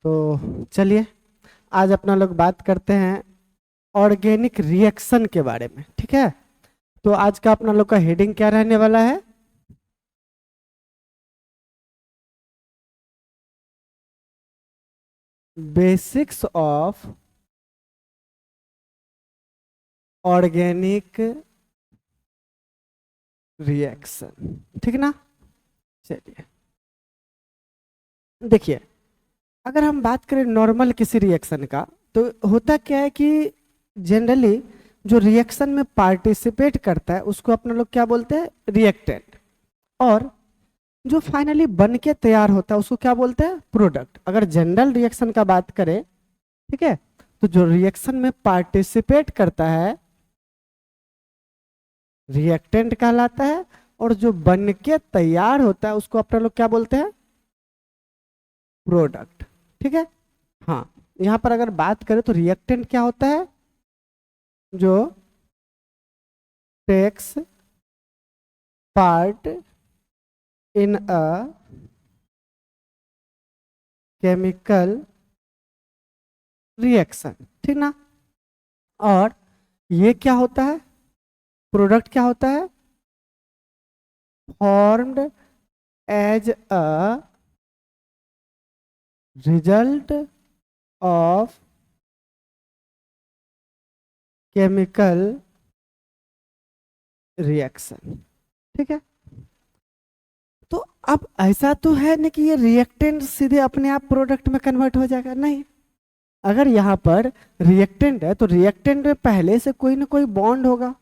तो चलिए आज अपना लोग बात करते हैं ऑर्गेनिक रिएक्शन के बारे में। ठीक है, तो आज का अपना लोग का हेडिंग क्या रहने वाला है? Basics of organic reaction. ठीक ना? चलिए देखिए, अगर हम बात करें नॉर्मल किसी रिएक्शन का, तो होता क्या है कि जनरली जो रिएक्शन में पार्टिसिपेट करता है उसको अपना लोग क्या बोलते हैं? रिएक्टेंट। और जो फाइनली बन के तैयार होता है उसको क्या बोलते हैं? प्रोडक्ट। अगर जनरल रिएक्शन का बात करें, ठीक है, तो जो रिएक्शन में पार्टिसिपेट करता है रिएक्टेंट कहलाता है, और जो बन के तैयार होता है उसको अपना लोग क्या बोलते हैं? प्रोडक्ट। ठीक है, हाँ। यहाँ पर अगर बात करें तो रिएक्टेंट क्या होता है? जो takes part in a chemical reaction. ठीक ना? और ये क्या होता है? प्रोडक्ट क्या होता है? Formed as a result of chemical reaction. ठीक है, तो अब ऐसा तो है नहीं कि ये रिएक्टेंट सीधे अपने आप प्रोडक्ट में कन्वर्ट हो जाएगा, नहीं। अगर यहाँ पर रिएक्टेंट है तो रिएक्टेंट में पहले से कोई ना कोई बॉन्ड होगा।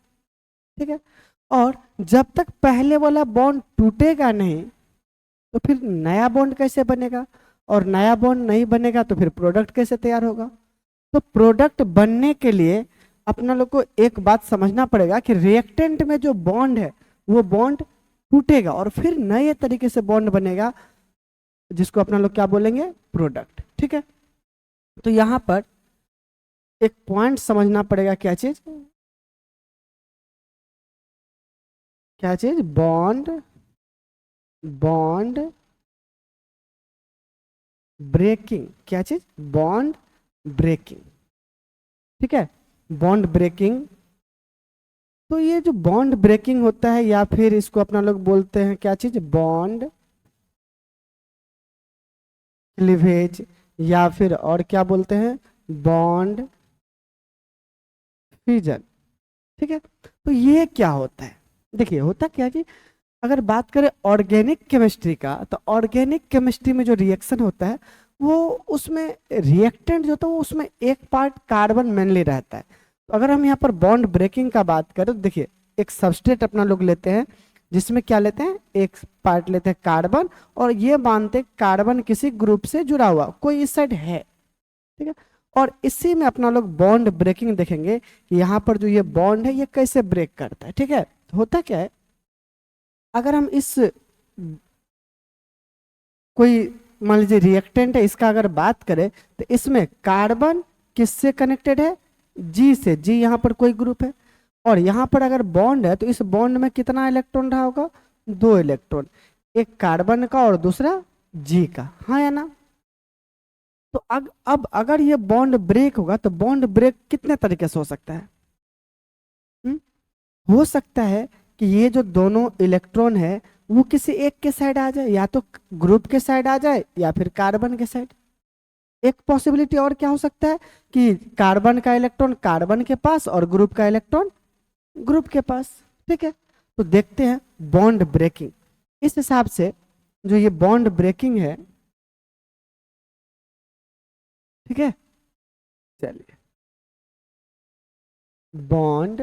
ठीक है, और जब तक पहले वाला बॉन्ड टूटेगा नहीं तो फिर नया बॉन्ड कैसे बनेगा? और नया बॉन्ड नहीं बनेगा तो फिर प्रोडक्ट कैसे तैयार होगा? तो प्रोडक्ट बनने के लिए अपना लोग को एक बात समझना पड़ेगा कि रिएक्टेंट में जो बॉन्ड है वो बॉन्ड टूटेगा और फिर नए तरीके से बॉन्ड बनेगा, जिसको अपना लोग क्या बोलेंगे? प्रोडक्ट। ठीक है, तो यहां पर एक पॉइंट समझना पड़ेगा। क्या चीज? क्या चीज? Bond bond breaking. क्या चीज? Bond breaking. ठीक है, बॉन्ड ब्रेकिंग। तो ये जो बॉन्ड ब्रेकिंग होता है, या फिर इसको अपना लोग बोलते हैं क्या चीज? बॉन्ड क्लीवेज, या फिर और क्या बोलते हैं? Bond fusion. ठीक है, तो ये क्या होता है? देखिए होता क्या है कि अगर बात करें ऑर्गेनिक केमिस्ट्री का, तो ऑर्गेनिक केमिस्ट्री में जो रिएक्शन होता है वो उसमें रिएक्टेंट जो होता है वो उसमें एक पार्ट कार्बन मेनली रहता है। तो अगर हम यहाँ पर बॉन्ड ब्रेकिंग का बात करें तो देखिए, एक सबस्ट्रेट अपना लोग लेते हैं जिसमें क्या लेते हैं? एक पार्ट लेते हैं कार्बन, और ये मानते हैं कार्बन किसी ग्रुप से जुड़ा हुआ कोई इस साइड है। ठीक है, और इसी में अपना लोग बॉन्ड ब्रेकिंग देखेंगे कि यहाँ पर जो ये बॉन्ड है ये कैसे ब्रेक करता है। ठीक है, तो होता क्या है, अगर हम इस कोई मान लीजिए रिएक्टेंट है, इसका अगर बात करें तो इसमें कार्बन किससे कनेक्टेड है? जी से। जी यहाँ पर कोई ग्रुप है, और यहाँ पर अगर बॉन्ड है तो इस बॉन्ड में कितना इलेक्ट्रॉन रहा होगा? 2 इलेक्ट्रॉन, एक कार्बन का और दूसरा जी का। हाँ या ना? तो अब अगर ये बॉन्ड ब्रेक होगा तो बॉन्ड ब्रेक कितने तरीके से हो सकता है? हुँ? हो सकता है कि ये जो दोनों इलेक्ट्रॉन है वो किसी एक के साइड आ जाए, या तो ग्रुप के साइड आ जाए या फिर कार्बन के साइड। एक पॉसिबिलिटी और क्या हो सकता है कि कार्बन का इलेक्ट्रॉन कार्बन के पास और ग्रुप का इलेक्ट्रॉन ग्रुप के पास। ठीक है, तो देखते हैं बॉन्ड ब्रेकिंग। इस हिसाब से जो ये बॉन्ड ब्रेकिंग है, ठीक है, चलिए, बॉन्ड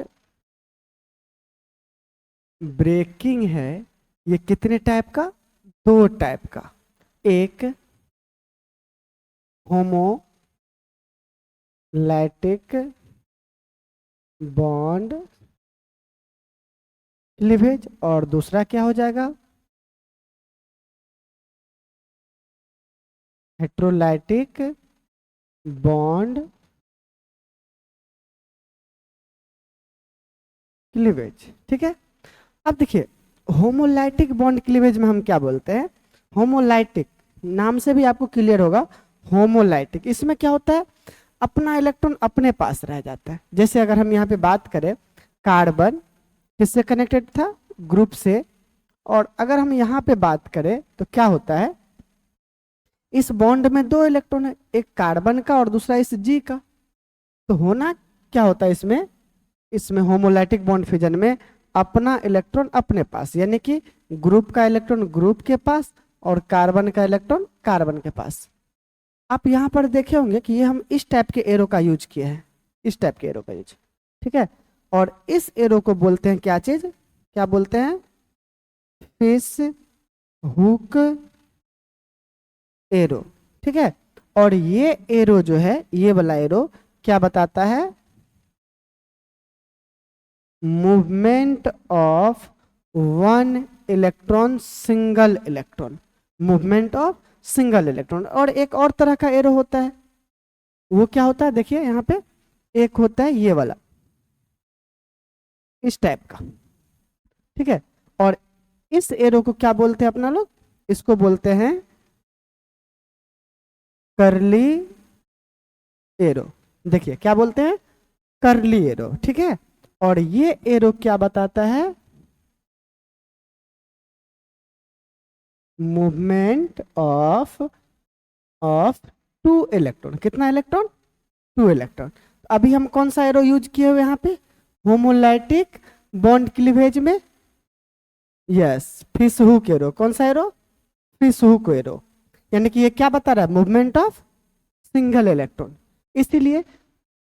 ब्रेकिंग है ये कितने टाइप का? 2 टाइप का। एक होमोलैटिक बॉन्ड क्लीवेज, और दूसरा क्या हो जाएगा? Heterolytic bond cleavage. ठीक है, अब देखिए होमोलाइटिक बॉन्ड क्लीवेज में हम क्या बोलते हैं? होमोलाइटिक नाम से भी आपको क्लियर होगा, होमोलाइटिक, इसमें क्या होता है, अपना इलेक्ट्रॉन अपने पास रह जाता है। जैसे अगर हम यहाँ पे बात करें, कार्बन किससे कनेक्टेड था, ग्रुप से, और अगर हम यहाँ पे बात करें तो क्या होता है, इस बॉन्ड में दो इलेक्ट्रॉन है, एक कार्बन का और दूसरा इस जी का। तो होना क्या होता है इसमें, इसमें होमोलाइटिक बॉन्ड फिजन में अपना इलेक्ट्रॉन अपने पास, यानी कि ग्रुप का इलेक्ट्रॉन ग्रुप के पास और कार्बन का इलेक्ट्रॉन कार्बन के पास। आप यहाँ पर देखे होंगे कि ये हम इस टाइप के एरो का यूज किए हैं, इस टाइप के एरो का यूज, ठीक है। और इस एरो को बोलते हैं क्या चीज, क्या बोलते हैं, फिश हुक एरो, ठीक है। और ये एरो जो है, ये वाला एरो क्या बताता है, movement of one electron single electron, movement of single electron. और एक और तरह का एरो होता है, वो क्या होता है, देखिए यहाँ पे एक होता है ये वाला, इस टाइप का, ठीक है। और इस एरो को क्या बोलते हैं अपना लोग, इसको बोलते हैं करली एरो। देखिए क्या बोलते हैं, करली एरो, ठीक है। और ये एरो क्या बताता है, मूवमेंट ऑफ टू इलेक्ट्रॉन, कितना इलेक्ट्रॉन, टू इलेक्ट्रॉन। अभी हम कौन सा एरो यूज किए हुए यहाँ पे, होमोलाइटिक बॉन्ड क्लीवेज में, यस, फिश हुक एरो। कौन सा एरो, फिश हुक एरो, यानी कि ये क्या बता रहा है, मूवमेंट ऑफ सिंगल इलेक्ट्रॉन। इसीलिए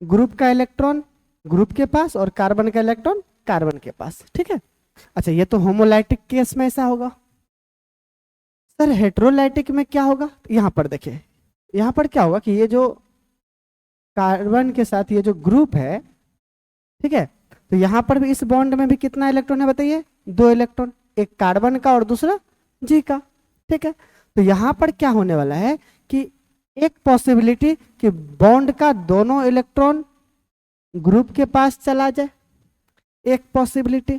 ग्रुप का इलेक्ट्रॉन ग्रुप के पास और कार्बन का इलेक्ट्रॉन कार्बन के पास, ठीक है। अच्छा, ये तो होमोलाइटिक केस में ऐसा होगा। सर हेट्रोलाइटिक में क्या होगा, यहाँ पर देखिए, यहाँ पर क्या होगा कि ये जो कार्बन के साथ ये जो ग्रुप है, ठीक है, तो यहाँ पर भी इस बॉन्ड में भी कितना इलेक्ट्रॉन है बताइए, दो इलेक्ट्रॉन, एक कार्बन का और दूसरा जी का, ठीक है। तो यहाँ पर क्या होने वाला है कि एक पॉसिबिलिटी कि बॉन्ड का दोनों इलेक्ट्रॉन ग्रुप के पास चला जाए, एक पॉसिबिलिटी,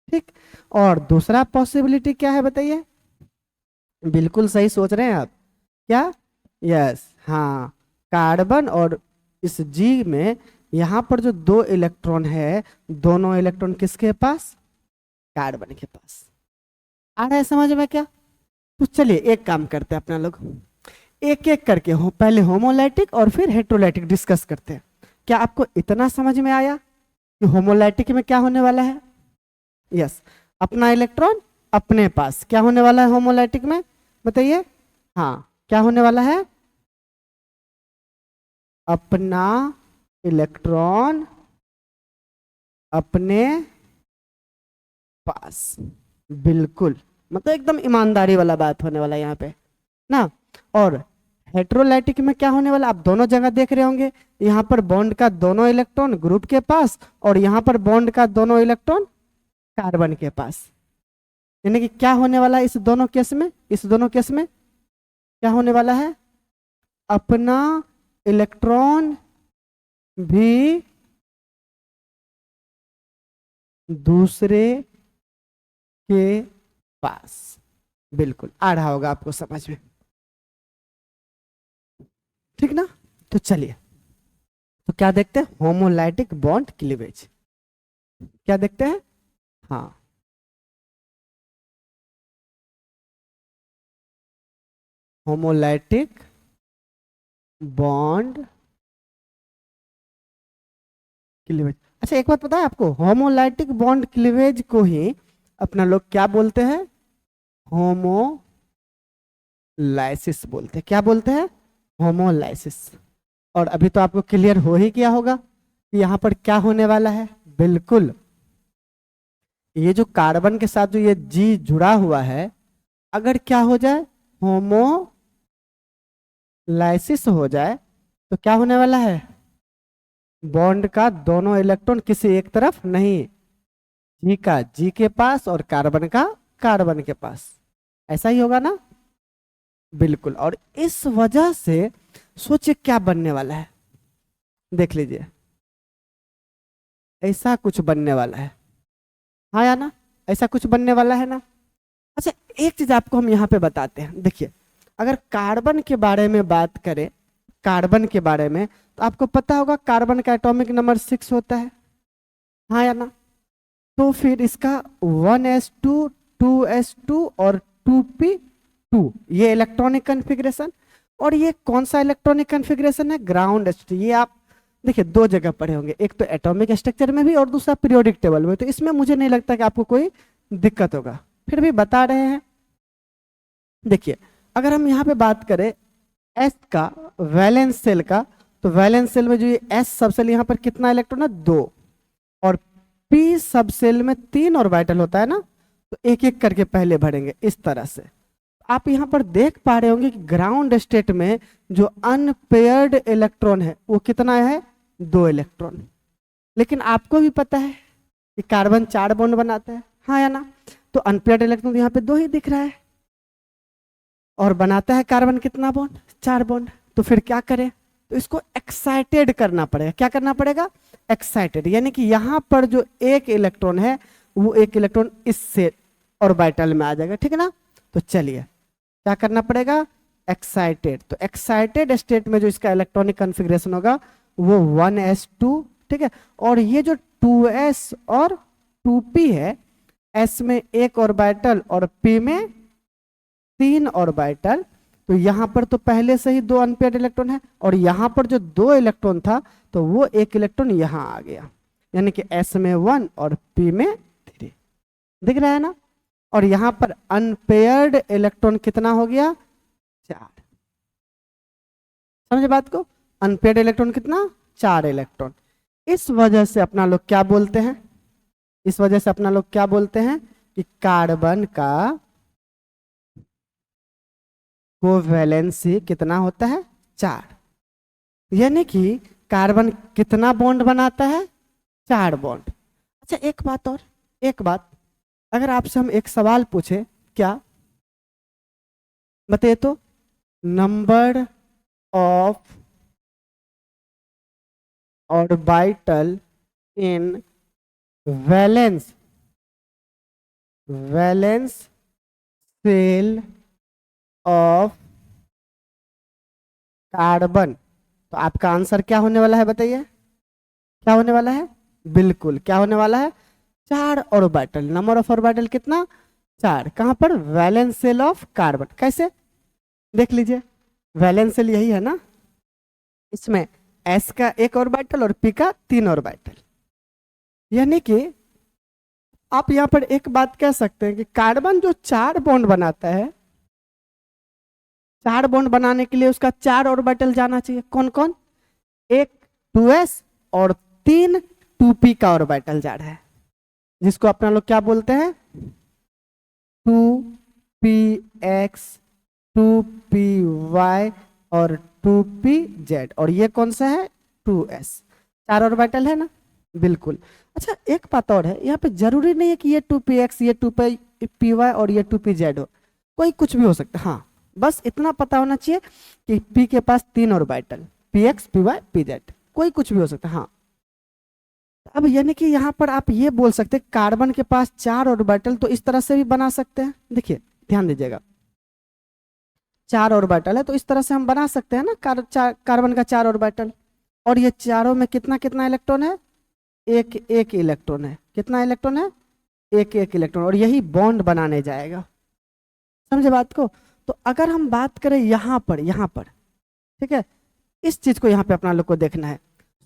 ठीक। और दूसरा पॉसिबिलिटी क्या है बताइए, बिल्कुल सही सोच रहे हैं आप, क्या, यस, हाँ, कार्बन और इस जी में यहाँ पर जो दो इलेक्ट्रॉन है, दोनों इलेक्ट्रॉन किसके पास, कार्बन के पास। आ रहा है समझ में क्या, तो चलिए एक काम करते हैं अपना लोग, एक एक करके पहले होमोलाइटिक और फिर हेट्रोलाइटिक डिस्कस करते हैं। क्या आपको इतना समझ में आया कि होमोलाइटिक में क्या होने वाला है, यस, अपना इलेक्ट्रॉन अपने पास, क्या होने वाला है होमोलाइटिक में बताइए, हाँ, क्या होने वाला है, अपना इलेक्ट्रॉन अपने पास, बिल्कुल, मतलब एकदम ईमानदारी वाला बात होने वाला है यहाँ पे ना। और हेट्रोलाइटिक में क्या होने वाला, आप दोनों जगह देख रहे होंगे, यहाँ पर बॉन्ड का दोनों इलेक्ट्रॉन ग्रुप के पास और यहाँ पर बॉन्ड का दोनों इलेक्ट्रॉन कार्बन के पास। यानी कि क्या होने वाला है इस दोनों केस में, इस दोनों केस में क्या होने वाला है, अपना इलेक्ट्रॉन भी दूसरे के पास, बिल्कुल आ रहा होगा आपको समझ में, ठीक ना। तो चलिए, तो क्या देखते हैं, होमोलाइटिक बॉन्ड क्लीवेज, क्या देखते हैं, हाँ, होमोलाइटिक बॉन्ड क्लीवेज। अच्छा एक बात पता है आपको, होमोलाइटिक बॉन्ड क्लीवेज को ही अपना लोग क्या बोलते हैं, होमोलाइसिस बोलते हैं। क्या बोलते हैं, होमोलाइसिस। और अभी तो आपको क्लियर हो ही गया होगा कि यहाँ पर क्या होने वाला है, बिल्कुल, ये जो कार्बन के साथ जो ये जी जुड़ा हुआ है, अगर क्या हो जाए, होमोलाइसिस हो जाए, तो क्या होने वाला है, बॉन्ड का दोनों इलेक्ट्रॉन किसी एक तरफ नहीं, जी का जी के पास और कार्बन का कार्बन के पास, ऐसा ही होगा ना, बिल्कुल। और इस वजह से सोचिए क्या बनने वाला है, देख लीजिए, ऐसा कुछ बनने वाला है, हाँ या ना, ऐसा कुछ बनने वाला है ना। अच्छा एक चीज आपको हम यहाँ पे बताते हैं, देखिए अगर कार्बन के बारे में बात करें, कार्बन के बारे में, तो आपको पता होगा कार्बन का एटॉमिक नंबर 6 होता है, हाँ या ना? तो फिर इसका 1s2, 2s2 और 2p2 ये इलेक्ट्रॉनिक कन्फिग्रेशन। और ये कौन सा इलेक्ट्रॉनिक कन्फिग्रेशन है? Ground state. ये आप देखिए दो जगह पढ़े होंगे, एक तो एटॉमिक स्ट्रक्चर में भी और दूसरा पीरियोडिक टेबल में। तो इसमें मुझे नहीं लगता कि आपको कोई दिक्कत होगा, फिर भी बता रहे हैं। देखिए अगर हम यहाँ पे बात करें एस का, वैलेंस सेल का, तो वैलेंस सेल में जो ये एस सब सेल यहाँ पर कितना इलेक्ट्रॉन है? 2। और पी सब सेल में 3 ऑर्बिटल होता है ना, तो एक एक करके पहले भरेंगे इस तरह से। आप यहाँ पर देख पा रहे होंगे कि ग्राउंड स्टेट में जो अनपेयर्ड इलेक्ट्रॉन है वो कितना है? 2 इलेक्ट्रॉन। लेकिन आपको भी पता है कि कार्बन 4 बॉन्ड बनाता है, हाँ या ना? तो अनपेयर्ड इलेक्ट्रॉन यहाँ पे 2 ही दिख रहा है, और बनाता है कार्बन कितना बॉन्ड? 4 बॉन्ड। तो फिर क्या करें? तो इसको एक्साइटेड करना पड़ेगा। क्या करना पड़ेगा? एक्साइटेड, यानी कि यहाँ पर जो एक इलेक्ट्रॉन है वो एक इलेक्ट्रॉन इससे ऑर्बिटल में आ जाएगा, ठीक है ना? तो चलिए क्या करना पड़ेगा? एक्साइटेड। तो एक्साइटेड स्टेट में जो इसका इलेक्ट्रॉनिक कॉन्फ़िगरेशन होगा वो 1s2, ठीक है। और ये जो 2s और 2p है, s में 1 ऑर्बिटल और p में 3 ऑर्बिटल। तो यहाँ पर तो पहले से ही 2 अनपेयर्ड इलेक्ट्रॉन है, और यहाँ पर जो 2 इलेक्ट्रॉन था तो वो एक इलेक्ट्रॉन यहाँ आ गया, यानी कि s में 1 और p में 3, दिख रहा है ना? और यहाँ पर अनपेयर्ड इलेक्ट्रॉन कितना हो गया? 4। समझे बात को? अनपेयर्ड इलेक्ट्रॉन कितना? 4 इलेक्ट्रॉन। इस वजह से अपना लोग क्या बोलते हैं? इस वजह से अपना लोग क्या बोलते हैं कि कार्बन का कोवैलेंसी कितना होता है? 4। यानी कि कार्बन कितना बॉन्ड बनाता है? 4 बॉन्ड। अच्छा एक बात और, एक बात, अगर आपसे हम एक सवाल पूछे, क्या बताइए तो, number of orbital in valence shell of carbon, तो आपका आंसर क्या होने वाला है? बताइए क्या होने वाला है? बिल्कुल क्या होने वाला है? 4 ऑर्बिटल। नंबर ऑफ ऑर्बिटल कितना? 4। कहां पर? Valence shell of carbon. कैसे? देख लीजिए, वैलेंस सेल यही है ना, इसमें s का 1 ऑर्बिटल और p का 3 ऑर्बिटल। यानी कि आप यहां पर एक बात कह सकते हैं कि कार्बन जो 4 बॉन्ड बनाता है, 4 बॉन्ड बनाने के लिए उसका 4 ऑर्बिटल जाना चाहिए। कौन कौन? एक 2s और 3 2p का ऑर्बिटल जा रहा है, जिसको अपना लोग क्या बोलते हैं? 2px, 2py और 2pz। और ये कौन सा है? 2s। 4 ऑर्बिटल है ना? बिल्कुल। अच्छा एक बात और है, यहाँ पे जरूरी नहीं है कि ये 2px, ये 2py और ये 2pz हो, कोई कुछ भी हो सकता है। हाँ बस इतना पता होना चाहिए कि p के पास 3 ऑर्बिटल, px, py, pz, कोई कुछ भी हो सकता है। हाँ अब यानी कि यहाँ पर आप ये बोल सकते हैं कार्बन के पास 4 ऑर्बिटल, तो इस तरह से भी बना सकते हैं। देखिए ध्यान दीजिएगा, 4 ऑर्बिटल है तो इस तरह से हम बना सकते हैं ना, कार्बन का 4 ऑर्बिटल। और ये चारों में कितना कितना इलेक्ट्रॉन है? एक एक इलेक्ट्रॉन है। कितना इलेक्ट्रॉन है? एक एक इलेक्ट्रॉन। और यही बॉन्ड बनाने जाएगा। समझे बात को? तो अगर हम बात करें यहाँ पर, ठीक है, इस चीज को यहाँ पे अपना लोग को देखना है।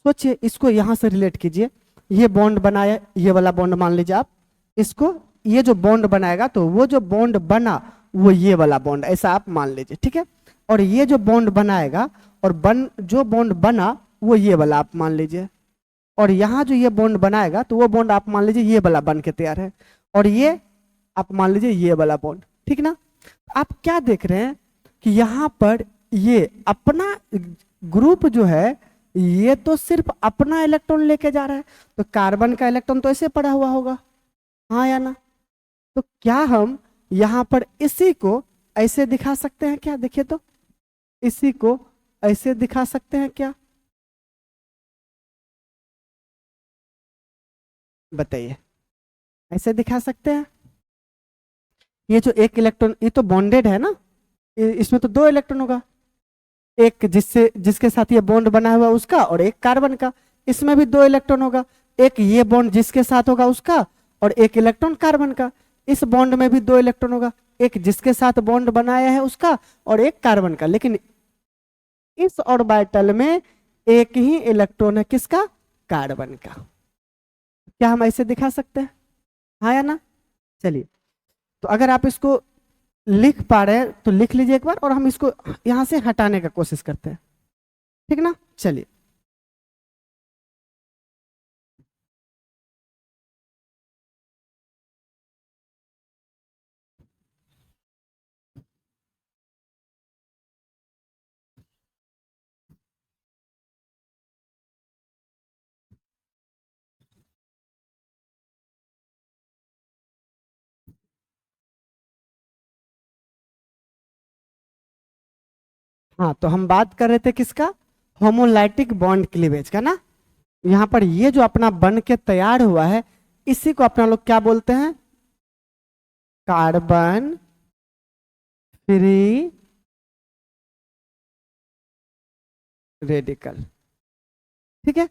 सोचिए, इसको यहाँ से रिलेट कीजिए। ये बॉन्ड बनाया, ये वाला बॉन्ड मान लीजिए आप, इसको ये जो बॉन्ड बनाएगा तो वो जो बॉन्ड बना वो ये वाला बॉन्ड, ऐसा आप मान लीजिए, ठीक है। और ये जो बॉन्ड बनाएगा और जो बॉन्ड बना वो ये वाला आप मान लीजिए। और यहाँ जो ये बॉन्ड बनाएगा तो वो बॉन्ड आप मान लीजिए ये वाला बन के तैयार है। और ये आप मान लीजिए ये वाला बॉन्ड, ठीक ना। आप क्या देख रहे हैं कि यहाँ पर ये अपना ग्रुप जो है ये तो सिर्फ अपना इलेक्ट्रॉन लेके जा रहा है, तो कार्बन का इलेक्ट्रॉन तो ऐसे पड़ा हुआ होगा, हाँ या ना। तो क्या हम यहाँ पर इसी को ऐसे दिखा सकते हैं क्या? देखिए तो, इसी को ऐसे दिखा सकते हैं क्या? बताइए, ऐसे दिखा सकते हैं? ये जो एक इलेक्ट्रॉन, ये तो बॉन्डेड है ना, इसमें तो दो इलेक्ट्रॉन होगा, एक जिसके साथ ये बॉन्ड बना हुआ उसका और एक कार्बन का। इसमें भी दो इलेक्ट्रॉन होगा, एक ये बॉन्ड जिसके साथ होगा उसका और एक इलेक्ट्रॉन कार्बन का। इस बॉन्ड में भी दो इलेक्ट्रॉन होगा, एक जिसके साथ बॉन्ड बनाया है उसका और एक कार्बन का। लेकिन इस ऑर्बिटल में एक ही इलेक्ट्रॉन है, किसका? कार्बन का। क्या हम ऐसे दिखा सकते हैं? हाँ या ना? चलिए, तो अगर आप इसको लिख पा रहे हैं तो लिख लीजिए एक बार, और हम इसको यहां से हटाने का कोशिश करते हैं, ठीक ना? चलिए, हाँ तो हम बात कर रहे थे किसका? होमोलाइटिक बॉन्ड क्लीवेज का ना। यहाँ पर ये जो अपना बन के तैयार हुआ है, इसी को अपना लोग क्या बोलते हैं? Carbon free radical. ठीक है,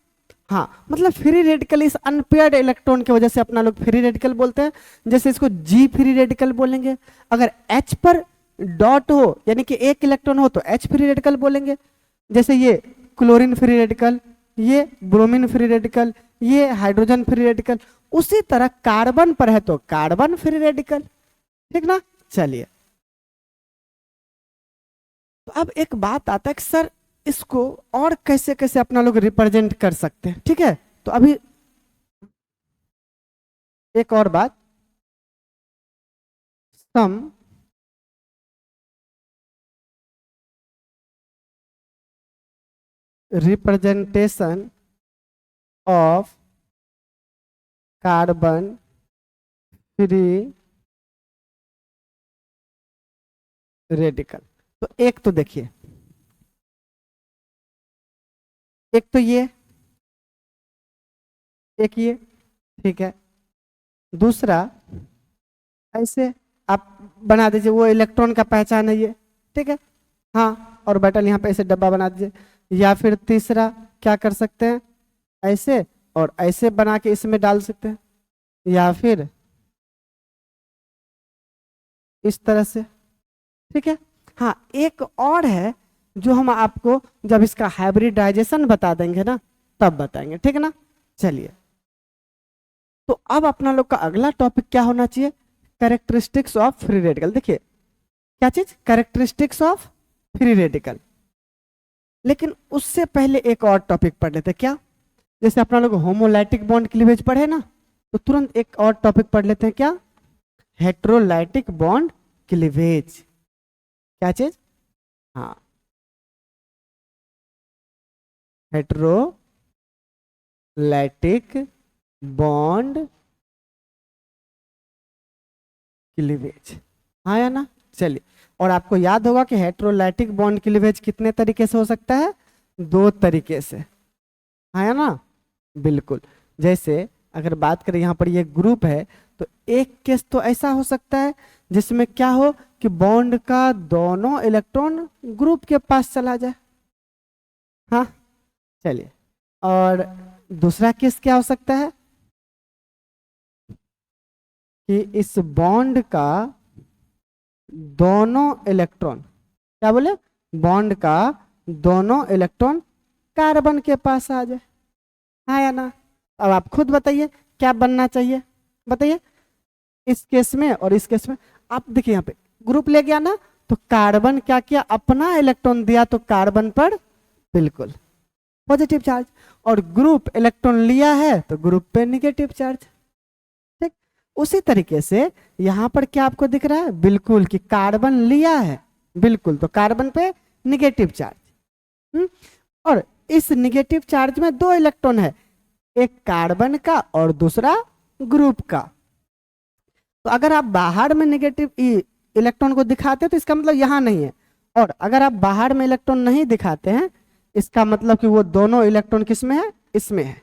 हाँ मतलब फ्री रेडिकल इस अनपेयर्ड इलेक्ट्रॉन की वजह से अपना लोग फ्री रेडिकल बोलते हैं। जैसे इसको जी फ्री रेडिकल बोलेंगे, अगर H पर डॉट हो यानी कि एक इलेक्ट्रॉन हो तो H फ्री रेडिकल बोलेंगे। जैसे ये क्लोरीन फ्री रेडिकल, ये ब्रोमीन फ्री रेडिकल, ये हाइड्रोजन फ्री रेडिकल। उसी तरह कार्बन पर है तो कार्बन फ्री रेडिकल, ठीक ना? चलिए, तो अब एक बात आता है कि सर इसको और कैसे कैसे अपना लोग रिप्रेजेंट कर सकते हैं। ठीक है, तो अभी एक और बात, some representation of carbon free radical. तो एक तो देखिए, एक तो ये, एक ये, ठीक है। दूसरा ऐसे आप बना दीजिए, वो इलेक्ट्रॉन का पहचान है ये, ठीक है। हाँ, और बटन यहाँ पे ऐसे डब्बा बना दीजिए। या फिर तीसरा क्या कर सकते हैं, ऐसे और ऐसे बना के इसमें डाल सकते हैं, या फिर इस तरह से, ठीक है। हाँ, एक और है जो हम आपको जब इसका हाइब्रिडाइजेशन बता देंगे ना तब बताएंगे, ठीक है ना? चलिए, तो अब अपना लोग का अगला टॉपिक क्या होना चाहिए? Characteristics of free radical. देखिए क्या चीज? Characteristics of free radical. लेकिन उससे पहले एक और टॉपिक पढ़ लेते हैं, क्या? जैसे अपना लोग होमोलाइटिक बॉन्ड क्लीवेज पढ़े ना, तो तुरंत एक और टॉपिक पढ़ लेते हैं, क्या? Heterolytic bond cleavage. क्या चीज? हाँ, हेट्रोलाइटिक बॉन्ड क्लीवेज, हाँ या ना? चलिए, और आपको याद होगा कि हेट्रोलाइटिक बॉन्ड क्लीवेज कितने तरीके से हो सकता है? दो तरीके से, हाँ या ना? बिल्कुल। जैसे अगर बात करें यहाँ पर ये ग्रुप है, तो एक केस तो ऐसा हो सकता है जिसमें क्या हो कि बॉन्ड का दोनों इलेक्ट्रॉन ग्रुप के पास चला जाए, हाँ। चलिए, और दूसरा केस क्या हो सकता है कि इस बॉन्ड का दोनों इलेक्ट्रॉन, क्या बोले? बॉन्ड का दोनों इलेक्ट्रॉन कार्बन के पास आ जाए, हाँ या ना? अब आप खुद बताइए क्या बनना चाहिए, बताइए। इस केस में और इस केस में आप देखिए, यहाँ पे ग्रुप ले गया ना, तो कार्बन क्या किया? अपना इलेक्ट्रॉन दिया तो कार्बन पर बिल्कुल पॉजिटिव चार्ज, और ग्रुप इलेक्ट्रॉन लिया है तो ग्रुप पे निगेटिव चार्ज, ठीक। उसी तरीके से यहां पर क्या आपको दिख रहा है? बिल्कुल कि कार्बन लिया है, बिल्कुल, तो कार्बन पे निगेटिव चार्ज। और इस निगेटिव चार्ज में दो इलेक्ट्रॉन है, एक कार्बन का और दूसरा ग्रुप का। तो अगर आप बाहर में निगेटिव इलेक्ट्रॉन को दिखाते हैं तो इसका मतलब यहां नहीं है, और अगर आप बाहर में इलेक्ट्रॉन नहीं दिखाते हैं इसका मतलब कि वो दोनों इलेक्ट्रॉन किस में है? इसमें है।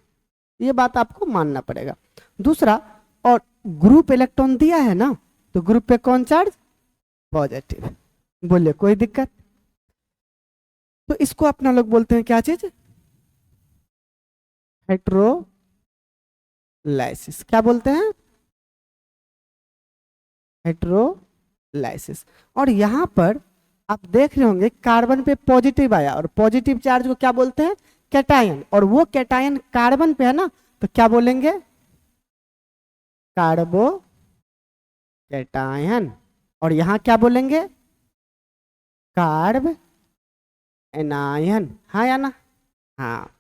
ये बात आपको मानना पड़ेगा। दूसरा, और ग्रुप इलेक्ट्रॉन दिया है ना, तो ग्रुप पे कौन चार्ज? पॉजिटिव। बोलिए कोई दिक्कत? तो इसको अपना लोग बोलते हैं क्या चीज? हेट्रोलाइसिस। क्या बोलते हैं? हेट्रोलाइसिस। और यहां पर आप देख रहे होंगे कार्बन पे पॉजिटिव आया, और पॉजिटिव चार्ज को क्या बोलते हैं? कैटायन। और वो कैटायन कार्बन पे है ना, तो क्या बोलेंगे? कार्बो कैटायन। और यहां क्या बोलेंगे? Carb anion. हाँ या ना? हाँ।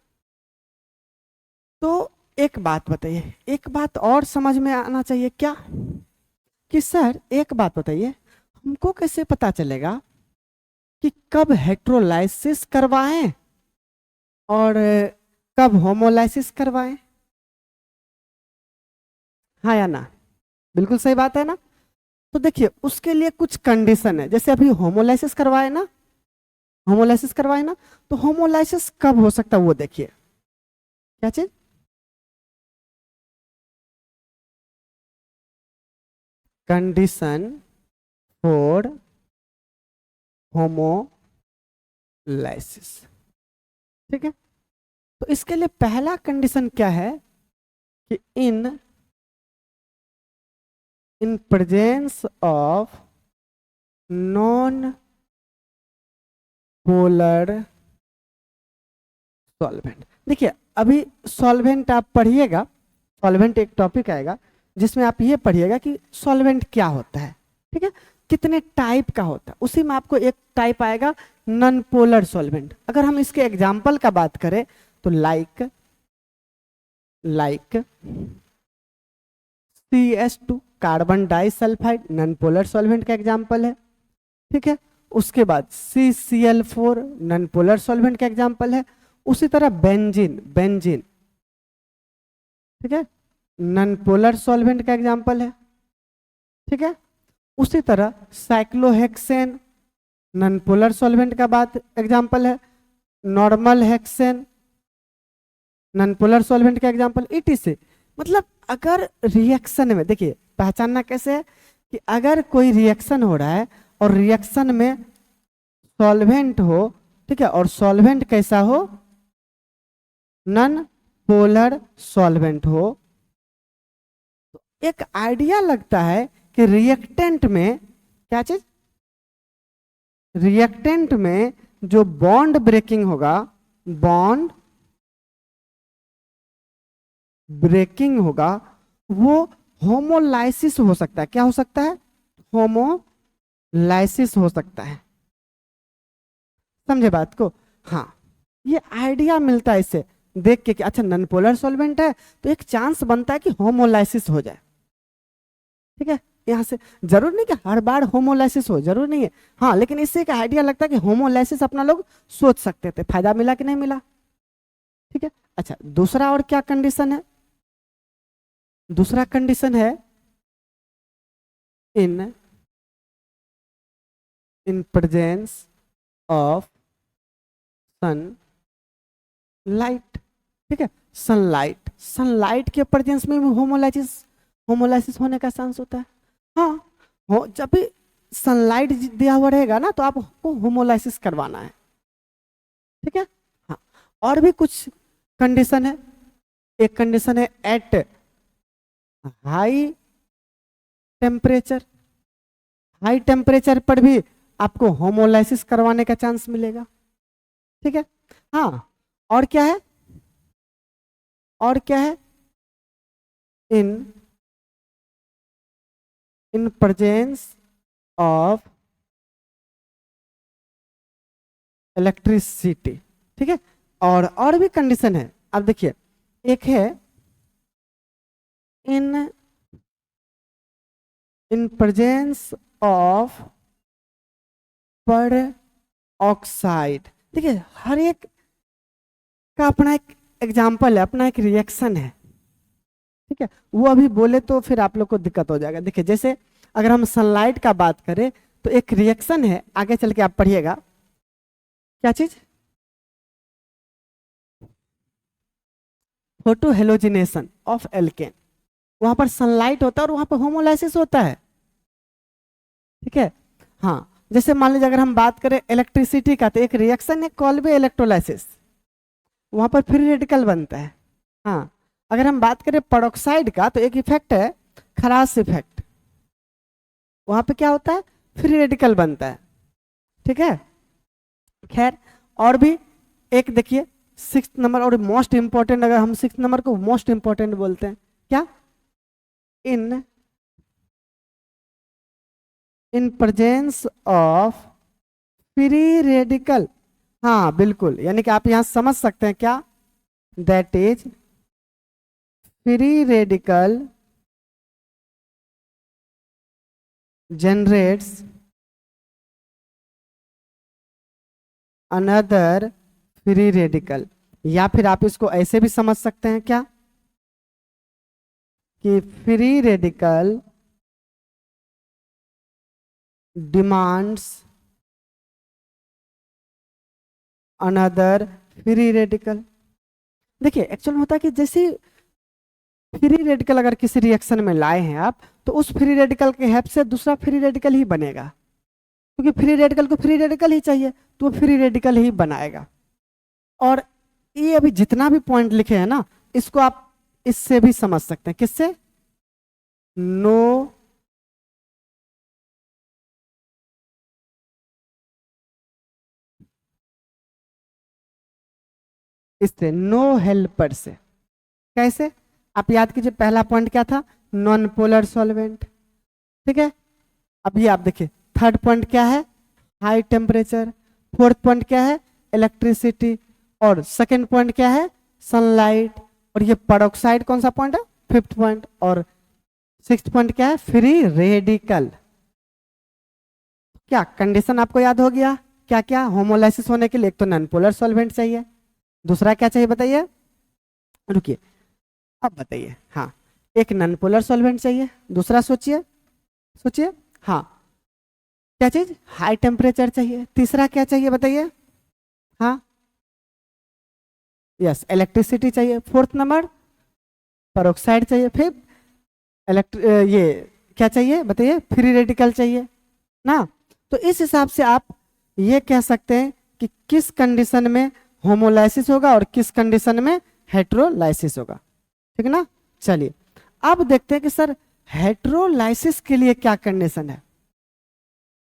तो एक बात बताइए, एक बात और समझ में आना चाहिए क्या, कि सर एक बात बताइए, हमको कैसे पता चलेगा कि कब हेट्रोलाइसिस करवाएं और कब होमोलाइसिस करवाएं? हाँ या ना? बिल्कुल सही बात है ना? तो देखिए उसके लिए कुछ कंडीशन है, जैसे अभी होमोलाइसिस करवाए ना, होमोलाइसिस करवाए ना, तो होमोलाइसिस कब हो सकता है वो देखिए। क्या चीज? Condition for homolysis. ठीक है, तो इसके लिए पहला कंडीशन क्या है कि in in presence of non polar solvent. देखिए अभी सॉल्वेंट आप पढ़िएगा, सॉल्वेंट एक टॉपिक आएगा जिसमें आप ये पढ़िएगा कि सॉल्वेंट क्या होता है। ठीक है, कितने टाइप का होता है, उसी में आपको एक टाइप आएगा नॉन पोलर सॉल्वेंट। अगर हम इसके एग्जाम्पल का बात करें तो like CH2 carbon disulphide non polar solvent का एग्जाम्पल है। ठीक है, उसके बाद CCl4 नॉन पोलर सॉल्वेंट का एग्जाम्पल है। उसी तरह बेंजीन, बेंजीन ठीक है, नॉन पोलर सॉल्वेंट का एग्जाम्पल है। ठीक है, उसी तरह साइक्लोहेक्सेन नॉन पोलर सॉल्वेंट का बात एग्जाम्पल है। Normal hexane non polar solvent का एग्जाम्पल इट से। मतलब अगर रिएक्शन में देखिए पहचानना कैसे है कि अगर कोई रिएक्शन हो रहा है और रिएक्शन में सॉल्वेंट हो, ठीक है, और सॉल्वेंट कैसा हो? नॉन पोलर सॉल्वेंट हो, तो एक आइडिया लगता है कि रिएक्टेंट में क्या चीज? रिएक्टेंट में जो बॉन्ड ब्रेकिंग होगा, बॉन्ड ब्रेकिंग होगा, वो होमोलाइसिस हो सकता है। क्या हो सकता है? होमोलाइसिस हो सकता है। समझे बात को? हाँ, ये आइडिया मिलता है इससे देख के कि अच्छा नॉन पोलर सॉल्वेंट है तो एक चांस बनता है कि होमोलाइसिस हो जाए। ठीक है, यहाँ से जरूर नहीं कि हर बार होमोलाइसिस हो, जरूर नहीं है। हाँ, लेकिन इससे एक आइडिया लगता है कि होमोलाइसिस अपना लोग सोच सकते थे। फायदा मिला कि नहीं मिला? ठीक है, अच्छा दूसरा और क्या कंडीशन है? दूसरा कंडीशन है in in presence of sunlight. ठीक है, सनलाइट, सनलाइट के प्रेजेंस में भी होमोलाइसिस होमोलाइसिस होने का चांस होता है। हाँ, हो जब भी सनलाइट दिया हुआ रहेगा ना तो आपको होमोलाइसिस करवाना है। ठीक है, हाँ, और भी कुछ कंडीशन है। एक कंडीशन है at high temperature, high temperature पर भी आपको होमोलाइसिस करवाने का चांस मिलेगा। ठीक है, हाँ, और क्या है? और क्या है? In in presence of electricity. ठीक है, और भी कंडीशन है। अब देखिए एक है इन इन प्रेजेंस ऑफ पर ऑक्साइड। देखिए हर एक का अपना एक एग्जाम्पल है, अपना एक रिएक्शन है। ठीक है, वो अभी बोले तो फिर आप लोग को दिक्कत हो जाएगा। देखिए जैसे अगर हम सनलाइट का बात करें तो एक रिएक्शन है, आगे चल के आप पढ़िएगा। क्या चीज? Photo halogenation of alkene. वहां पर सनलाइट होता है और वहां पर होमोलाइसिस होता है। ठीक है, हाँ, जैसे मान लीजिए अगर हम बात करें इलेक्ट्रिसिटी का, तो एक रिएक्शन है कॉल्वे इलेक्ट्रोलाइसिस, वहां पर फ्री रेडिकल बनता है। हाँ, अगर हम बात करें पेरोक्साइड का, तो एक इफेक्ट है खरास इफेक्ट, वहां पे क्या होता है, फ्री रेडिकल बनता है। ठीक है, खैर और भी एक देखिए 6 नंबर और मोस्ट इंपॉर्टेंट, अगर हम 6 नंबर को मोस्ट इंपॉर्टेंट बोलते हैं, क्या, in in presence of free radical. हाँ बिल्कुल, यानी कि आप यहां समझ सकते हैं क्या, that is free radical generates another free radical, या फिर आप इसको ऐसे भी समझ सकते हैं क्या, कि free radical demands another free radical. देखिए एक्चुअल में होता है कि जैसे फ्री रेडिकल अगर किसी रिएक्शन में लाए हैं आप, तो उस फ्री रेडिकल के हेल्प से दूसरा फ्री रेडिकल ही बनेगा, क्योंकि फ्री रेडिकल को फ्री रेडिकल ही चाहिए, तो वो फ्री रेडिकल ही बनाएगा। और ये अभी जितना भी पॉइंट लिखे हैं ना, इसको आप इससे भी समझ सकते हैं, किससे, नो इससे नो हेल्पर से। कैसे, आप याद कीजिए पहला पॉइंट क्या था, नॉन पोलर सॉल्वेंट। ठीक है, अभी आप देखिए थर्ड पॉइंट क्या है, हाई टेम्परेचर। फोर्थ पॉइंट क्या है, इलेक्ट्रिसिटी। और सेकंड पॉइंट क्या है, सनलाइट। और ये पेरोक्साइड कौन सा पॉइंट है, फिफ्थ पॉइंट। और सिक्स्थ पॉइंट क्या है, फ्री रेडिकल। क्या कंडीशन आपको याद हो गया, क्या क्या होमोलाइसिस होने के लिए, एक तो नॉन पोलर सॉल्वेंट चाहिए, दूसरा क्या चाहिए बताइए, रुकिए अब बताइए, हाँ एक नॉन पोलर सॉल्वेंट चाहिए, दूसरा सोचिए सोचिए, हाँ क्या चीज, हाई टेम्परेचर चाहिए, तीसरा क्या चाहिए बताइए, हाँ यस इलेक्ट्रिसिटी चाहिए, फोर्थ नंबर पेरोक्साइड चाहिए, फिर ये क्या चाहिए बताइए, फ्री रेडिकल चाहिए ना। तो इस हिसाब से आप ये कह सकते हैं कि किस कंडीशन में होमोलाइसिस होगा और किस कंडीशन में हेट्रोलाइसिस होगा। ठीक है ना, चलिए अब देखते हैं कि सर हेट्रोलाइसिस के लिए क्या कंडीशन है।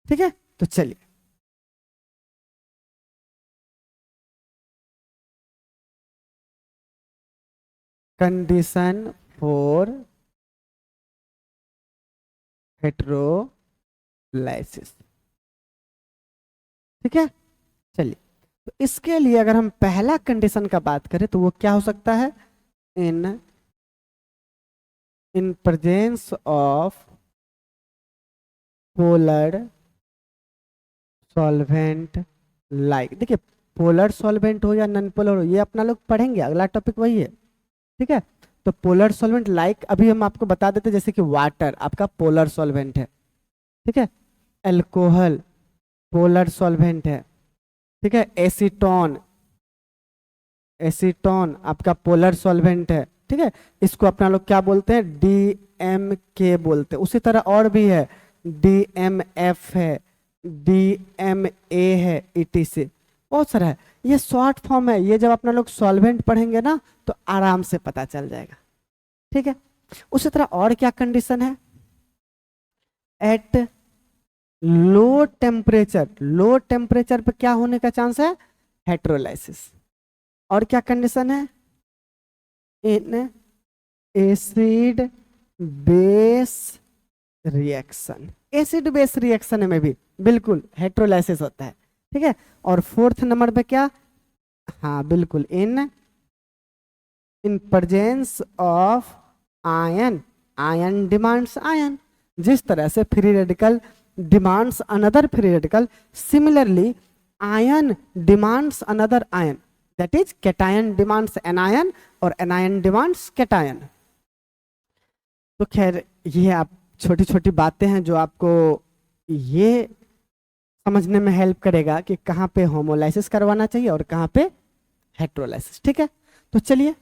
ठीक है, तो चलिए कंडीशन फॉर हेट्रोलाइसिस। ठीक है, चलिए तो इसके लिए अगर हम पहला कंडीशन का बात करें, तो वो क्या हो सकता है, in in presence of polar solvent like. देखिए पोलर सॉल्वेंट हो या नॉन पोलर हो, ये अपना लोग पढ़ेंगे, अगला टॉपिक वही है। ठीक है, तो पोलर सॉल्वेंट लाइक अभी हम आपको बता देते हैं, जैसे कि वाटर आपका पोलर सॉल्वेंट है। ठीक है, अल्कोहल पोलर सॉल्वेंट है। ठीक है, एसीटोन, एसीटोन आपका पोलर सॉल्वेंट है। ठीक है, इसको अपना लोग क्या बोलते हैं, DMK बोलते हैं। उसी तरह और भी है, DMF है, DMA है, ETC बहुत सारा है, ये शॉर्ट फॉर्म है। ये जब अपना लोग सॉल्वेंट पढ़ेंगे ना, तो आराम से पता चल जाएगा। ठीक है, उसी तरह और क्या कंडीशन है, at low temperature, low temperature पे क्या होने का चांस है, हेट्रोलाइसिस। और क्या कंडीशन है, in acid base reaction, acid base reaction में भी बिल्कुल हेट्रोलाइसिस होता है। ठीक है, और फोर्थ नंबर पे क्या, हाँ बिल्कुल in in presence of ion, ion demands ion. जिस तरह से free radical demands another free radical, similarly ion demands another ion, that is cation demands anion और एनायन डिमांड्स कैटायन। तो खैर ये आप छोटी छोटी बातें हैं जो आपको ये समझने में हेल्प करेगा कि कहाँ पे होमोलाइसिस करवाना चाहिए और कहाँ पे हेट्रोलाइसिस। ठीक है, तो चलिए,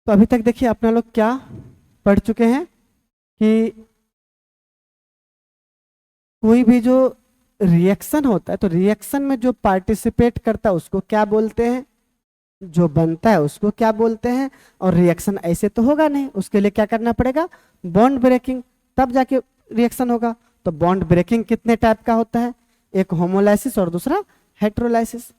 तो अभी तक देखिए अपना लोग क्या पढ़ चुके हैं कि कोई भी जो रिएक्शन होता है तो रिएक्शन में जो पार्टिसिपेट करता है उसको क्या बोलते हैं, जो बनता है उसको क्या बोलते हैं। और रिएक्शन ऐसे तो होगा नहीं, उसके लिए क्या करना पड़ेगा, बॉन्ड ब्रेकिंग, तब जाके रिएक्शन होगा। तो बॉन्ड ब्रेकिंग कितने टाइप का होता है, एक होमोलाइसिस और दूसरा हेट्रोलाइसिस।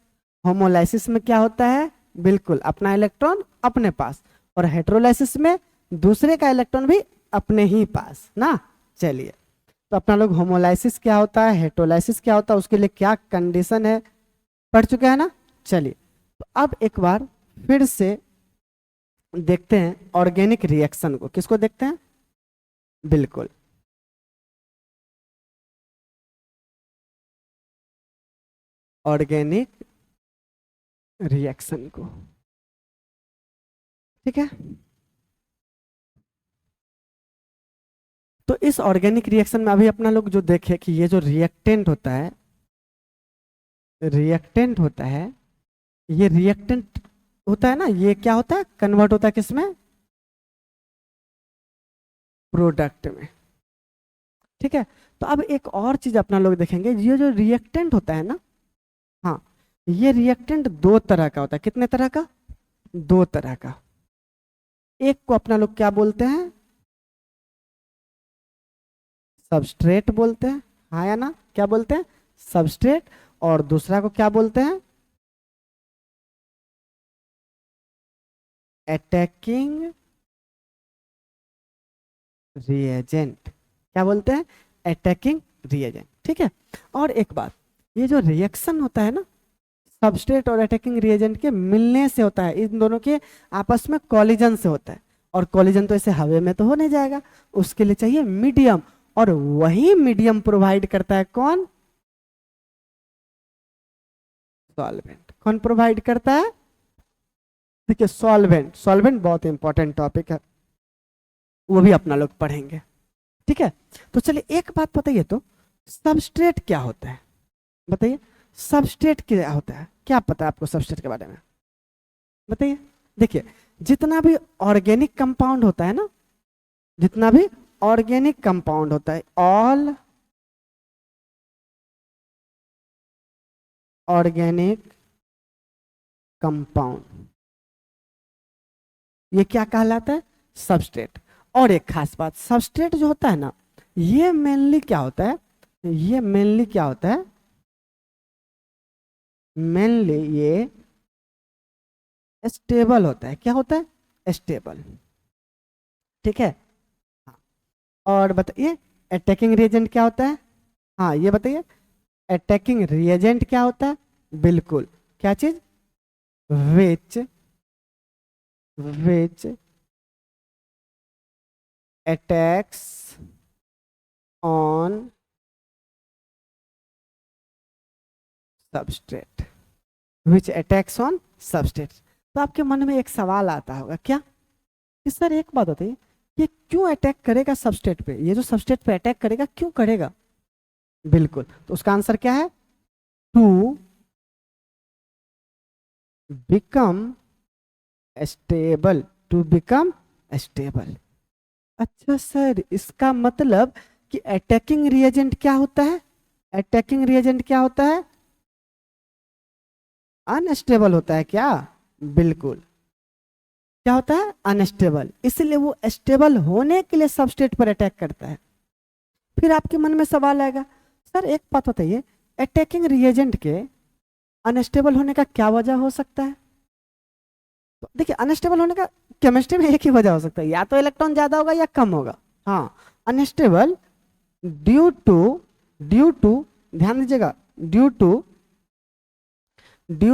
होमोलाइसिस में क्या होता है, बिल्कुल अपना इलेक्ट्रॉन अपने पास, और हेट्रोलाइसिस में दूसरे का इलेक्ट्रॉन भी अपने ही पास ना। चलिए, तो अपना लोग होमोलाइसिस क्या होता है, हेट्रोलाइसिस क्या होता है, उसके लिए क्या कंडीशन है पढ़ चुके हैं ना। चलिए, तो अब एक बार फिर से देखते हैं ऑर्गेनिक रिएक्शन को, किसको देखते हैं, बिल्कुल ऑर्गेनिक रिएक्शन को, ठीक है। तो इस ऑर्गेनिक रिएक्शन में अभी अपना लोग जो देखे कि ये जो रिएक्टेंट होता है, रिएक्टेंट होता है, ये रिएक्टेंट होता है ना, ये क्या होता है, कन्वर्ट होता है किसमें, प्रोडक्ट में, ठीक है। तो अब एक और चीज अपना लोग देखेंगे, ये जो रिएक्टेंट होता है ना, हाँ, ये रिएक्टेंट दो तरह का होता है, कितने तरह का, दो तरह का। एक को अपना लोग क्या बोलते हैं, सबस्ट्रेट बोलते हैं, हाँ या ना, क्या बोलते हैं, सबस्ट्रेट। और दूसरा को क्या बोलते हैं, अटैकिंग रिएजेंट, क्या बोलते हैं, अटैकिंग रिएजेंट, ठीक है। और एक बात, ये जो रिएक्शन होता है ना, सबस्ट्रेट और अटैकिंग रिएजेंट के मिलने से होता है, इन दोनों के आपस में कॉलिजन से होता है। और कॉलिजन तो ऐसे हवा में तो हो नहीं जाएगा, उसके लिए चाहिए मीडियम, और वही मीडियम प्रोवाइड करता है कौन, सॉल्वेंट। कौन प्रोवाइड करता है, देखिए सॉल्वेंट, सॉल्वेंट बहुत इंपॉर्टेंट टॉपिक है, वो भी अपना लोग पढ़ेंगे, ठीक है। तो चलिए एक बात बताइए, तो सबस्ट्रेट क्या होता है, बताइए सबस्ट्रेट क्या होता है, क्या पता है आपको सबस्ट्रेट के बारे में, बताइए। देखिए, जितना भी ऑर्गेनिक कंपाउंड होता है ना, जितना भी ऑर्गेनिक कंपाउंड होता है, ऑल ऑर्गेनिक कंपाउंड, ये क्या कहलाता है, सबस्ट्रेट। और एक खास बात, सबस्ट्रेट जो होता है ना, ये मेनली क्या होता है, ये मेनली क्या होता है, मेनली ये स्टेबल होता है, क्या होता है, स्टेबल, ठीक है। हाँ, और बताइए अटैकिंग रिएजेंट क्या होता है, हाँ ये बताइए, अटैकिंग रिएजेंट क्या होता है, बिल्कुल क्या चीज, which which attacks on substrate, which attacks on substrate. तो आपके मन में एक सवाल आता होगा, क्या कि सर एक बात बताइए, ये क्यों अटैक करेगा सबस्ट्रेट पे, ये जो सबस्ट्रेट पे अटैक करेगा क्यों करेगा, बिल्कुल, तो उसका आंसर क्या है, to become stable, to become stable. अच्छा सर, इसका मतलब कि अटैकिंग रिएजेंट क्या होता है, अटैकिंग रिएजेंट क्या होता है, अनस्टेबल होता है क्या, बिल्कुल, क्या होता है, अनस्टेबल, इसलिए वो स्टेबल होने के लिए सबस्ट्रेट पर अटैक करता है। फिर आपके मन में सवाल आएगा, सर एक बात बताइए, अटैकिंग रिएजेंट के अनस्टेबल होने का क्या वजह हो सकता है। तो देखिए, अनस्टेबल होने का केमिस्ट्री में एक ही वजह हो सकता है, या तो इलेक्ट्रॉन ज्यादा होगा या कम होगा। हाँ, अनस्टेबल ड्यू टू ध्यान दीजिएगा, due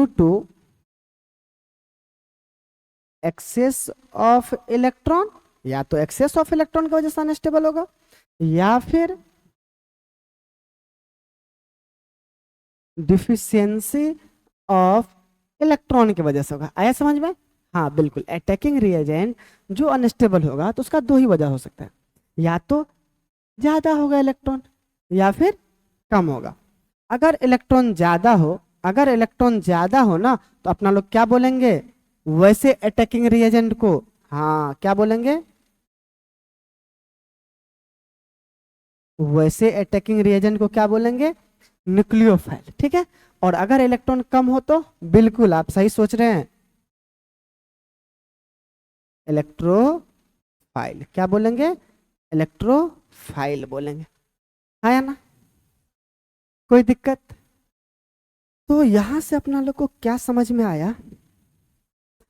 to excess of electron, या तो एक्सेस ऑफ इलेक्ट्रॉन की वजह से अनस्टेबल होगा, या फिर डिफिशियंसी ऑफ इलेक्ट्रॉन की वजह से होगा। आया समझ में, हाँ बिल्कुल, अटैकिंग रिएजेंट जो अनस्टेबल होगा तो उसका दो ही वजह हो सकता है, या तो ज्यादा होगा इलेक्ट्रॉन, या फिर कम होगा। अगर इलेक्ट्रॉन ज्यादा हो, अगर इलेक्ट्रॉन ज्यादा हो ना, तो अपना लोग क्या बोलेंगे, वैसे अटैकिंग रिएजेंट को, हाँ क्या बोलेंगे, वैसे अटैकिंग रिएजेंट को क्या बोलेंगे, न्यूक्लियोफाइल, ठीक है। और अगर इलेक्ट्रॉन कम हो तो बिल्कुल आप सही सोच रहे हैं, इलेक्ट्रोफाइल। क्या बोलेंगे? इलेक्ट्रोफाइल बोलेंगे। आया ना कोई दिक्कत? तो यहां से अपना लोग को क्या समझ में आया?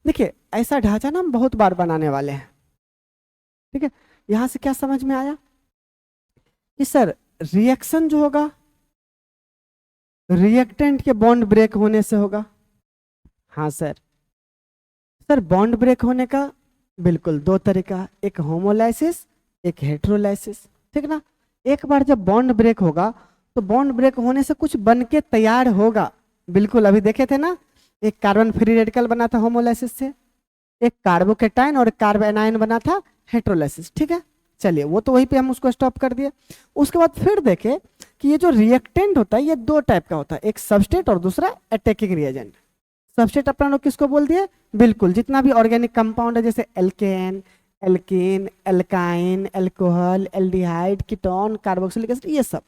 देखिए ऐसा ढांचा ना हम बहुत बार बनाने वाले हैं, ठीक है। यहां से क्या समझ में आया कि सर रिएक्शन जो होगा रिएक्टेंट के बॉन्ड ब्रेक होने से होगा। हाँ सर, सर बॉन्ड ब्रेक होने का बिल्कुल दो तरीका, एक होमोलाइसिस, एक हेट्रोलाइसिस, ठीक ना। एक बार जब बॉन्ड ब्रेक होगा तो बॉन्ड ब्रेक होने से कुछ बन के तैयार होगा, बिल्कुल अभी देखे थे ना, एक कार्बन फ्री रेडिकल बना था होमोलाइसिस से, एक कार्बोकेटाइन और एक कार्बोनाइन बना था हेट्रोलाइसिस, ठीक है। चलिए वो तो वहीं पे हम उसको स्टॉप कर दिए। उसके बाद फिर देखे कि ये जो रिएक्टेंट होता है ये दो टाइप का होता है, एक सबस्ट्रेट और दूसरा अटैकिंग रिएजेंट। सबस्ट्रेट अपना लोग किसको बोल दिए? बिल्कुल जितना भी ऑर्गेनिक कंपाउंड है, जैसे alkane, alkene, alkyne, alcohol, aldehyde, ketone, carboxylic acid, ये सब,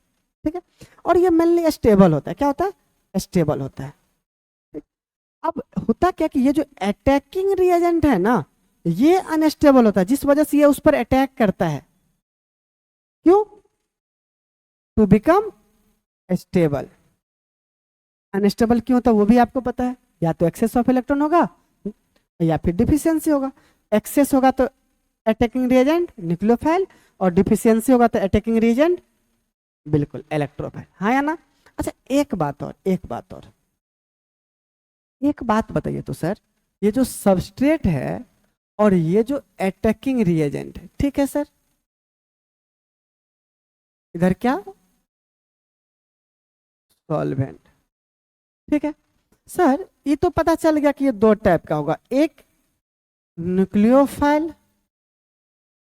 ठीक है। और ये मेनली स्टेबल होता है। क्या होता है? स्टेबल होता है। अब होता क्या कि ये जो अटैकिंग रिएजेंट है ना, ये अनस्टेबल होता है, जिस वजह से ये उस पर अटैक करता है। क्यों? To become stable. अनस्टेबल क्यों होता है वो भी आपको पता है, या तो एक्सेस ऑफ इलेक्ट्रॉन होगा या फिर डिफिशियंसी होगा। एक्सेस होगा तो अटैकिंग रिएजेंट न्यूक्लियोफाइल, और डिफिशियंसी होगा तो अटैकिंग रिएजेंट बिल्कुल इलेक्ट्रोफाइल। हाँ या ना? अच्छा एक बात और, एक बात बताइए तो सर, ये जो सबस्ट्रेट है और ये जो अटैकिंग रिएजेंट है, ठीक है सर, इधर क्या? सॉल्वेंट, ठीक है। सर ये तो पता चल गया कि ये दो टाइप का होगा, एक न्यूक्लियोफाइल,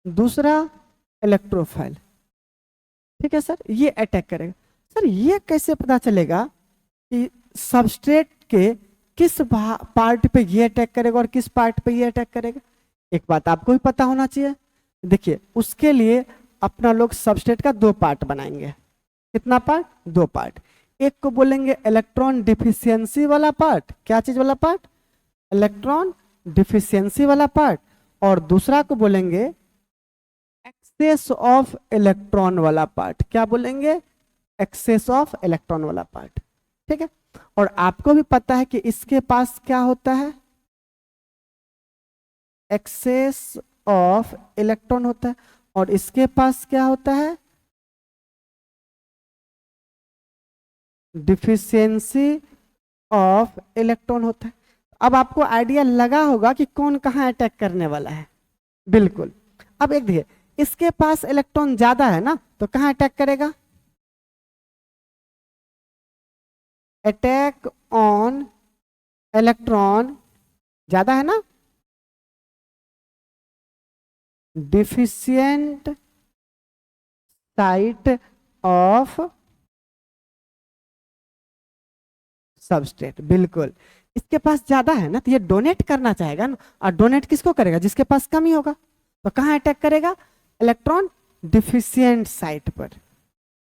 दूसरा इलेक्ट्रोफाइल, ठीक है सर। ये अटैक करेगा। सर ये कैसे पता चलेगा कि सबस्ट्रेट के किस पार्ट पे ये अटैक करेगा और किस पार्ट पे ये अटैक करेगा? एक बात आपको भी पता होना चाहिए। देखिए उसके लिए अपना लोग सबस्ट्रेट का दो पार्ट बनाएंगे। कितना पार्ट? दो पार्ट। एक को बोलेंगे इलेक्ट्रॉन डिफिशियंसी वाला पार्ट। क्या चीज वाला पार्ट? इलेक्ट्रॉन डिफिशियंसी वाला पार्ट। और दूसरा को बोलेंगे एक्सेस ऑफ इलेक्ट्रॉन वाला पार्ट। क्या बोलेंगे? एक्सेस ऑफ इलेक्ट्रॉन वाला पार्ट, ठीक है। और आपको भी पता है कि इसके पास क्या होता है? एक्सेस ऑफ इलेक्ट्रॉन होता है, और इसके पास क्या होता है? डिफिशियंसी ऑफ इलेक्ट्रॉन होता है। अब आपको आइडिया लगा होगा कि कौन कहां अटैक करने वाला है। बिल्कुल। अब एक देखिए, इसके पास इलेक्ट्रॉन ज्यादा है ना, तो कहां अटैक करेगा? अटैक ऑन इलेक्ट्रॉन, ज्यादा है ना, डिफिशियंट साइट ऑफ सबस्ट्रेट। बिल्कुल, इसके पास ज्यादा है ना, तो ये डोनेट करना चाहेगा ना, और डोनेट किसको करेगा? जिसके पास कमी होगा। तो कहां अटैक करेगा? इलेक्ट्रॉन डिफिशियंट साइट पर,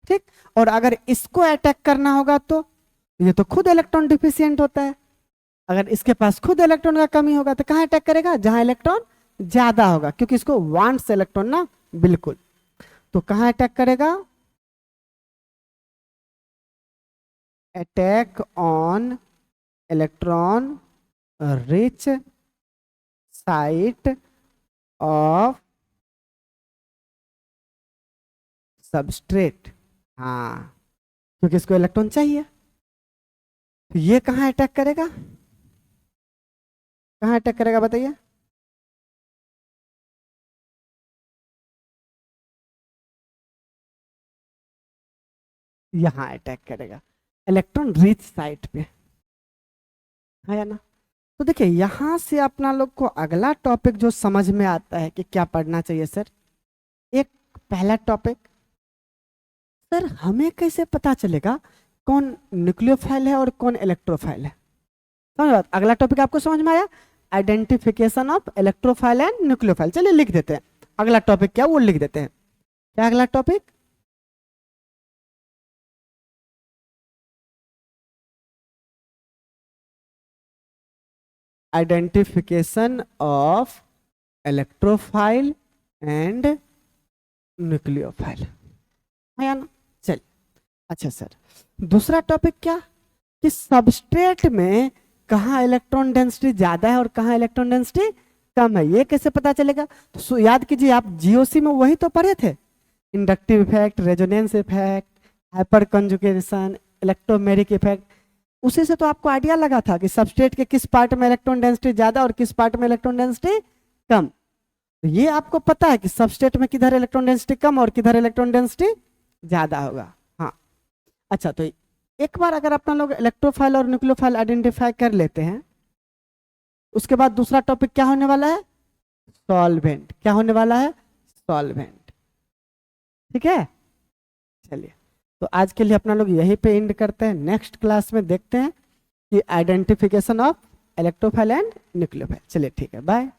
ठीक। और अगर इसको अटैक करना होगा तो ये तो खुद इलेक्ट्रॉन डिफिशियंट होता है, अगर इसके पास खुद इलेक्ट्रॉन का कमी होगा तो कहां अटैक करेगा? जहां इलेक्ट्रॉन ज्यादा होगा, क्योंकि इसको वांट्स इलेक्ट्रॉन ना। बिल्कुल। तो कहां अटैक करेगा? Attack on electron rich site of substrate. हाँ, क्योंकि इसको इलेक्ट्रॉन चाहिए। तो ये कहां अटैक करेगा? कहां अटैक करेगा बताइए? यहां अटैक करेगा, इलेक्ट्रॉन रिच साइट पे। है ना? तो देखिए यहां से अपना लोग को अगला टॉपिक जो समझ में आता है कि क्या पढ़ना चाहिए सर। एक पहला टॉपिक, सर हमें कैसे पता चलेगा कौन न्यूक्लियोफाइल है और कौन इलेक्ट्रोफाइल है? समझ बात? अगला टॉपिक आपको समझ में आया, identification of electrophile and nucleophile. चलिए लिख देते हैं, अगला टॉपिक क्या वो लिख देते हैं। क्या अगला topic? Identification of electrophile and nucleophile है ना। चलिए अच्छा सर, दूसरा टॉपिक क्या कि सबस्ट्रेट में कहाँ इलेक्ट्रॉन डेंसिटी ज्यादा है और कहाँ इलेक्ट्रॉन डेंसिटी कम है, ये कैसे पता चलेगा। तो याद कीजिए आप जीओसी में वही तो पढ़े थे, inductive effect, resonance effect, hyper conjugation, electromeric effect. उसी से तो आपको आइडिया लगा था कि सबस्ट्रेट के किस पार्ट में इलेक्ट्रॉन डेंसिटी ज्यादा और किस पार्ट में इलेक्ट्रॉन डेंसिटी कम। तो ये आपको पता है कि सबस्ट्रेट में किधर इलेक्ट्रॉन डेंसिटी कम और किधर इलेक्ट्रॉन डेंसिटी ज्यादा होगा। हाँ अच्छा, तो एक बार अगर अपना लोग इलेक्ट्रोफाइल और न्यूक्लियोफाइल आइडेंटिफाई कर लेते हैं, उसके बाद दूसरा टॉपिक क्या होने वाला है, सॉल्वेंट। क्या होने वाला है, सॉल्वेंट। ठीक है, चलिए तो आज के लिए अपना लोग यहीं पे एंड करते हैं। नेक्स्ट क्लास में देखते हैं कि identification of electrophile and nucleophile. चलिए ठीक है, बाय।